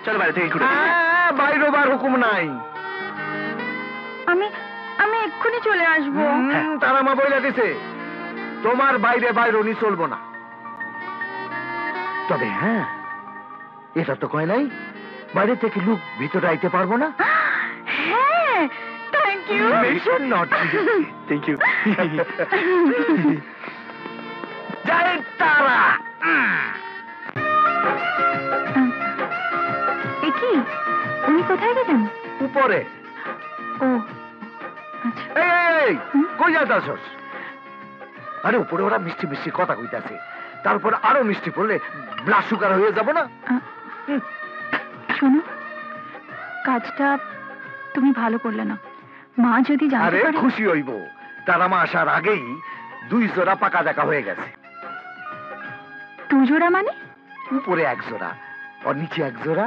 চলো বাইরে থেকে ঘুরে বাইরে বার হুকুম নাই। আমি আমি এক্ষুনি চলে আসবো। তারা মা বইলা দিছে তোমার বাইরে বাইরে নি চলবো না। তবে হ্যাঁ, এটা তো কয় নাই বাইরে থেকে লোক ভিতরে আইতে পারবো না। হ্যাঁ, thank you. Mention not. Thank you. জয় তারা। এ কি, উনি কোথায় গেলেন? উপরে। ও আচ্ছা। এই কই যাইতাছস? আরে উপরে ওরা মিষ্টি মিষ্টি কথা কইতাছে, তারপর আরো মিষ্টি পড়লে ব্লাড সুগার হয়ে যাব না। শোনো, কাজটা তুমি ভালো করলে না। মা যদি জানতে আরে পারে। খুশি হইব, তারা মা আসার আগেই 2 জোড়া পাকা দেখা হয়ে গেছে। 2 জোড়া মানে? উপরে 1 জোড়া আর নিচে 1 জোড়া।